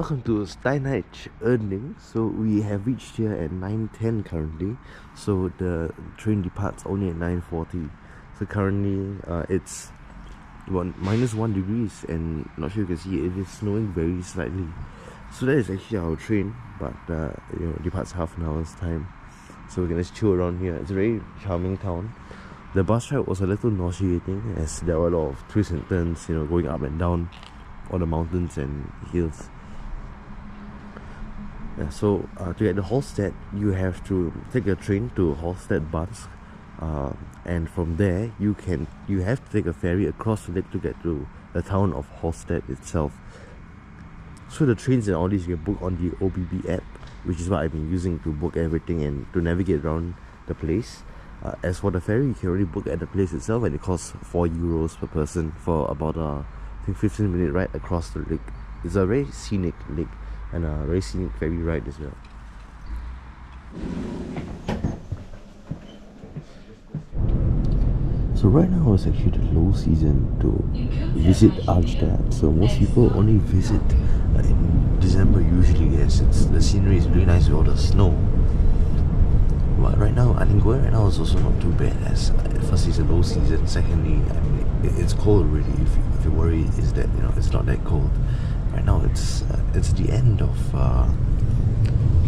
welcome to Steinheit's Earning. So we have reached here at 9:10 currently. So the train departs only at 9:40. So currently it's -1 degrees, and not sure you can see it is snowing very slightly. So that is actually our train, but departs half an hour's time. So we can just chill around here. It's a very charming town. The bus ride was a little nauseating as there were a lot of twists and turns, going up and down all the mountains and hills. Yeah, so to get to Halstatt, you have to take a train to Halstatt bus, and from there you have to take a ferry across the lake to get to the town of Halstatt itself. So the trains and all these you can book on the OBB app, which is what I've been using to book everything and to navigate around the place. As for the ferry, you can already book at the place itself, and it costs €4 per person for about I think 15-minute ride across the lake. It's a very scenic lake and a very scenic ferry ride as well. So right now is actually the low season to visit Halstatt. So most people only visit in December usually, as the scenery is really nice with all the snow. But right now, I think going right now is also not too bad, as first it's a low season, secondly, it's cold already. If you worry is that it's not that cold. Right now it's the end of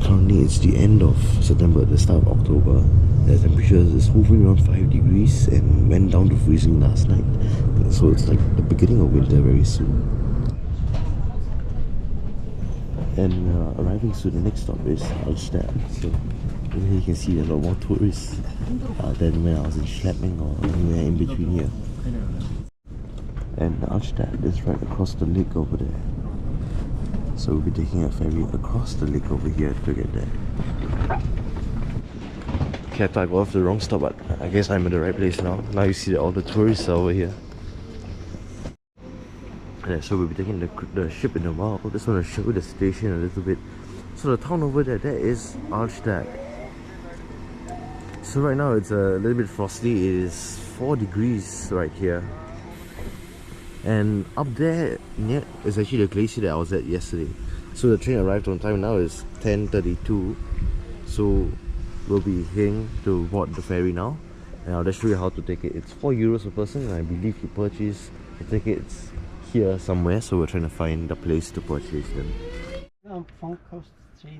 currently it's the end of September, the start of October. The temperature is hovering around 5 degrees and went down to freezing last night. So it's like the beginning of winter very soon. And arriving soon, the next stop is Halstatt. So here you can see a lot more tourists than when I was in Schlepping or anywhere in between here. And Halstatt is right across the lake over there. So we'll be taking a ferry across the lake over here to get there. Okay, I thought I got off the wrong stop, but I guess I'm at the right place now. Now you see that all the tourists are over here. Yeah, so we'll be taking the ship in a while. I just want to show you the station a little bit. So the town over there, that is Halstatt. So right now it's a little bit frosty. It is 4 degrees right here. And up there near is actually the glacier that I was at yesterday. So the train arrived on time. Now it's 10:32. So we'll be heading to board the ferry now. And I'll just show you how to take it. It's €4 per person, and I believe you purchase the tickets here somewhere. So we're trying to find the place to purchase them.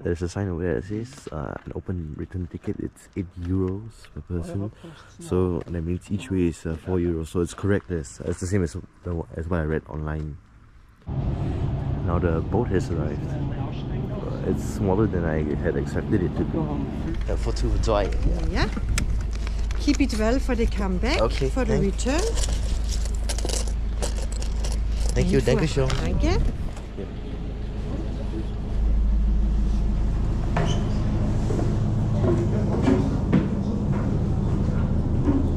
There's a sign over there that says an open return ticket. It's €8 per person. So that means each way is €4. So it's correct. It's the same as what I read online. Now the boat has arrived. It's smaller than I had expected it to be. For two dry. Yeah. Keep it well for the comeback. Okay. For the return. Thank you. Danke schön. Danke.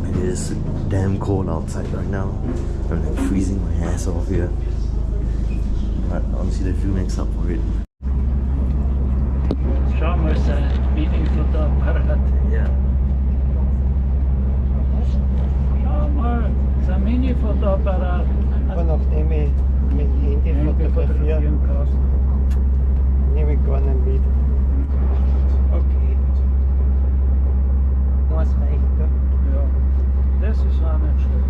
It is damn cold outside right now. I'm like freezing my ass off here. But honestly, the view makes up for it. Schauen wir uns ein Mini-Fotoapparat. Yeah. Schau mal, das ist ein Mini-Fotoapparat. Aber nachdem ich mit Handy fotografiere, nehme ich gar nicht mit. Okay. Was reicht da? Ja, das ist auch nicht schlecht.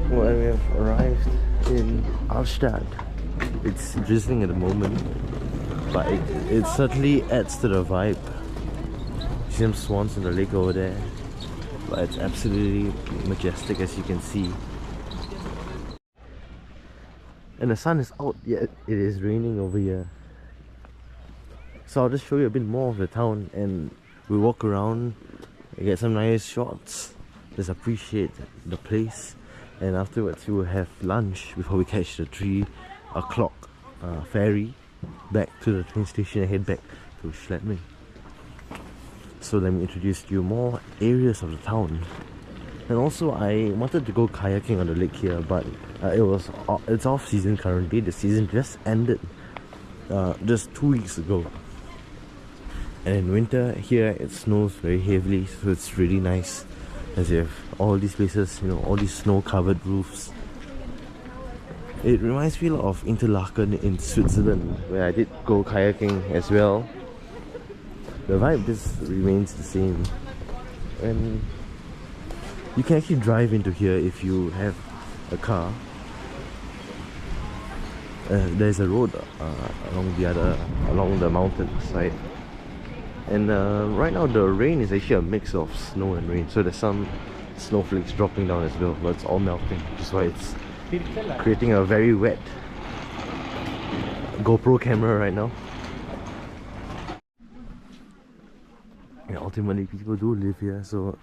Well, we have arrived in Halstatt. It's drizzling at the moment, but it certainly adds to the vibe. See some swans in the lake over there, but it's absolutely majestic, as you can see. And the sun is out, yet it is raining over here. So I'll just show you a bit more of the town, and we walk around and get some nice shots. Just appreciate the place. And afterwards we will have lunch before we catch the 3 o'clock ferry back to the train station and head back to Schlepping. So let me introduce to you more areas of the town. And also I wanted to go kayaking on the lake here, but it's off season currently. The season just ended. just 2 weeks ago. And in winter here it snows very heavily, so it's really nice as you have all these places, you know, all these snow covered roofs. It reminds me a lot of Interlaken in Switzerland, where I did go kayaking as well. The vibe just remains the same, and you can actually drive into here if you have a car. There's a road along the mountain side, and right now the rain is actually a mix of snow and rain, so there's some snowflakes dropping down as well, but it's all melting, which is why it's creating a very wet GoPro camera right now. And ultimately people do live here, so it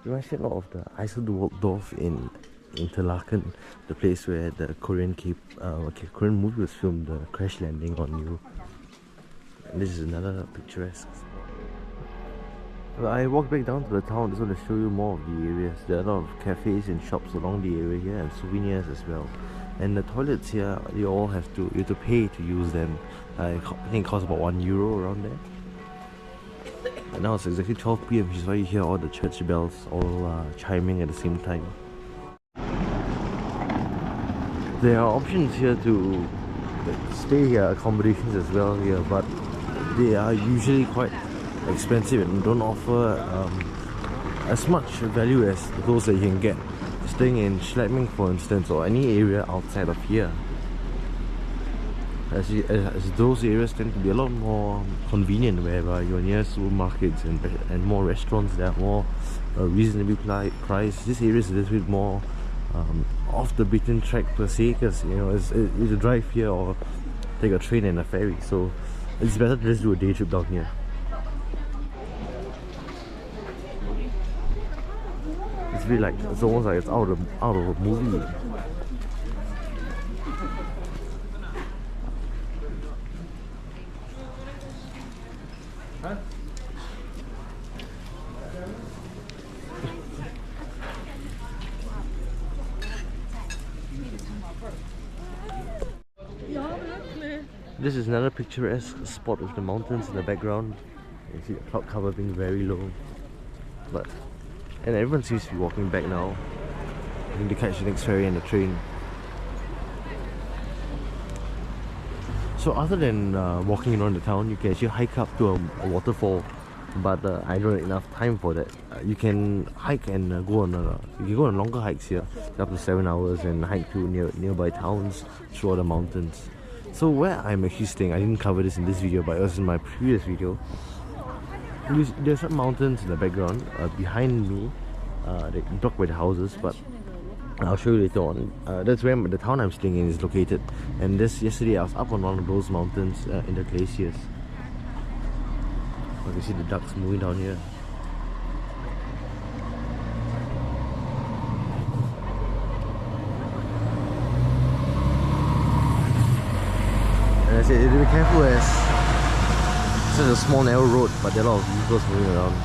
reminds me a lot of the Eiseldorf in Interlaken, the place where the Korean movie was filmed, the Crash Landing on You. And this is another picturesque spot. Well, I walked back down to the town just want to show you more of the areas. There are a lot of cafes and shops along the area here, and souvenirs as well. And the toilets here, you have to pay to use them. I think it costs about €1 around there. And now it's exactly 12 PM, which is why you hear all the church bells all chiming at the same time. There are options here to stay here, accommodations as well here, but they are usually quite expensive and don't offer as much value as those that you can get staying in Schladming, for instance, or any area outside of here. As those areas tend to be a lot more convenient, whereby you're near supermarkets and more restaurants that are more reasonably priced. This area is a little bit more off the beaten track per se, because you know it's a drive here or take a train and a ferry, so it's better to just do a day trip down here. It's really like, it's almost like it's out of a movie. This is another picturesque spot with the mountains in the background. You see the cloud cover being very low. And everyone seems to be walking back now. I think to catch the next ferry and the train. So other than walking around the town, you can actually hike up to a waterfall. But I don't have enough time for that. You can hike and go on longer hikes here, up to 7 hours, and hike to nearby towns through the mountains. So where I'm actually staying, I didn't cover this in this video, but it was in my previous video. There's some mountains in the background behind me, they blocked by the houses, but I'll show you later on. That's where the town I'm staying in is located. And yesterday I was up on one of those mountains in the glaciers. You can see the ducks moving down here. And I said, you have to be careful as it's just a small narrow road, but there are a lot of vehicles moving around.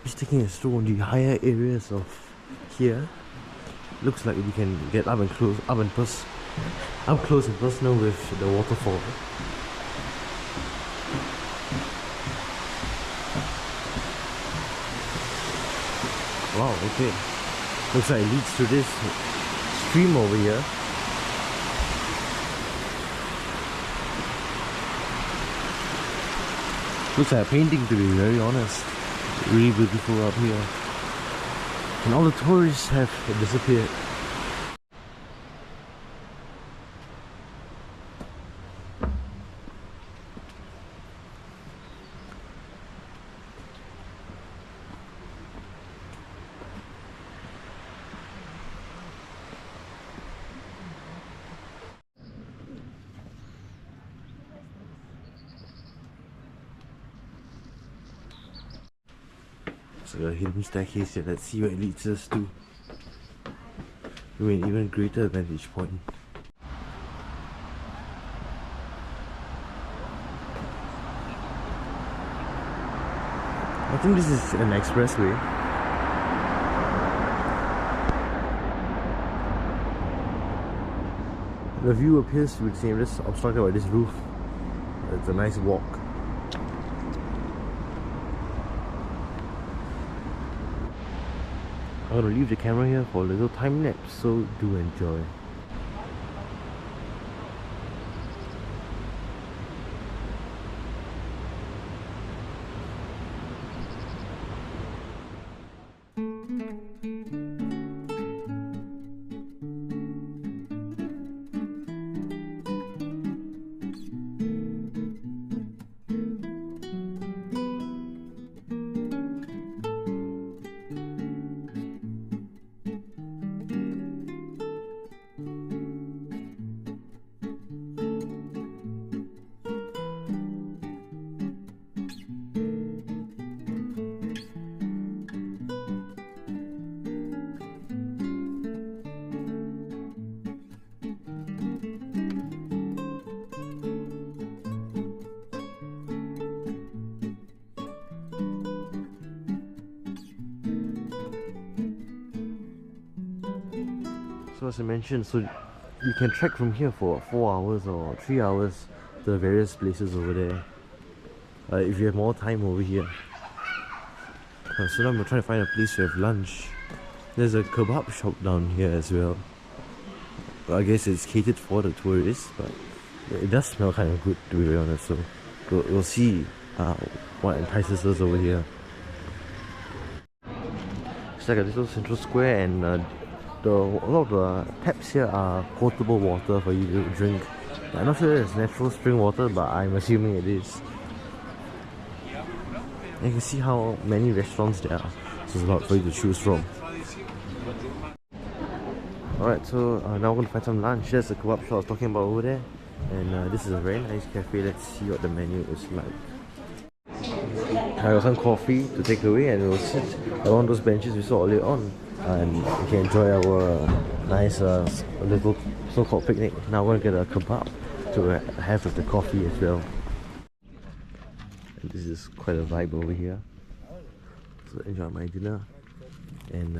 Just taking a stroll on the higher areas of here. Looks like we can get up close and personal with the waterfall. Wow, okay. Looks like it leads to this stream over here. Looks like a painting, to be very honest. Really beautiful up here. And all the tourists have disappeared. A hidden staircase here. Let's see where it leads us to. To an even greater vantage point. I think this is an expressway. The view appears to be the same, just obstructed by this roof. It's a nice walk. I'm gonna leave the camera here for a little time lapse, so do enjoy. So as I mentioned, so you can trek from here for 4 hours or 3 hours to the various places over there. If you have more time over here. So now I'm trying to find a place to have lunch. There's a kebab shop down here as well. I guess it's catered for the tourists, but it does smell kind of good, to be very honest. So we'll see what entices us over here. It's like a little central square, and a lot of the taps here are potable water for you to drink. I'm not sure it's natural spring water, but I'm assuming it is. And you can see how many restaurants there are, so there's a lot for you to choose from. Alright, so now we're going to find some lunch. There's a kebab shop I was talking about over there, and this is a very nice cafe. Let's see what the menu is like. I got some coffee to take away, and we'll sit around those benches we saw earlier on, and we can enjoy our nice little so-called picnic. Now we're going to get a kebab to have with the coffee as well. And this is quite a vibe over here. So enjoy my dinner and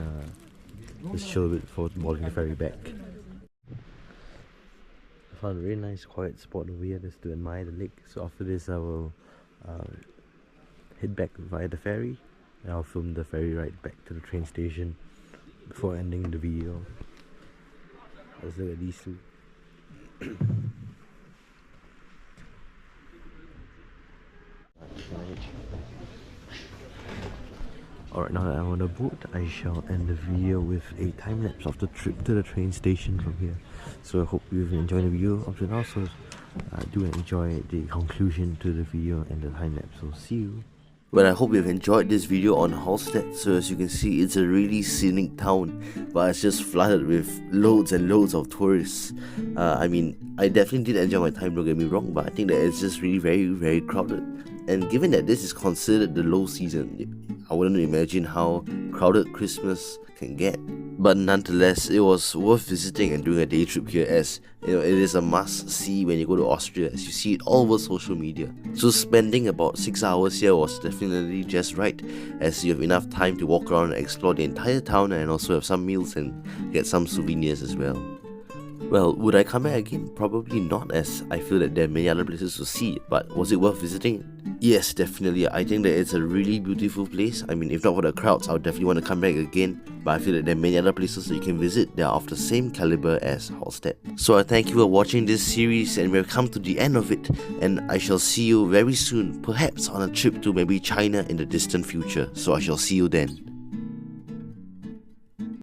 just chill a bit before boarding the ferry back. I found a really nice quiet spot over here just to admire the lake. So after this I will head back via the ferry, and I'll film the ferry ride back to the train station before ending the video. Let's look at these two. Alright, now that I'm on the boat, I shall end the video with a time lapse of the trip to the train station from here. So I hope you've enjoyed the video up to now, so do enjoy the conclusion to the video and the time lapse. So see you. Well, I hope you've enjoyed this video on Halstatt. So as you can see, it's a really scenic town, but it's just flooded with loads and loads of tourists. I mean, I definitely did enjoy my time, don't get me wrong, but I think that it's just really very crowded. And given that this is considered the low season, I wouldn't imagine how crowded Christmas can get. But nonetheless, it was worth visiting and doing a day trip here, as you know, it is a must see when you go to Austria, as you see it all over social media. So spending about 6 hours here was definitely just right, as you have enough time to walk around and explore the entire town, and also have some meals and get some souvenirs as well. Well, would I come back again? Probably not, as I feel that there are many other places to see, but was it worth visiting? Yes, definitely. I think that it's a really beautiful place. I mean, if not for the crowds, I would definitely want to come back again, but I feel that there are many other places that you can visit that are of the same caliber as Halstatt. So I thank you for watching this series, and we have come to the end of it, and I shall see you very soon, perhaps on a trip to maybe China in the distant future. So I shall see you then.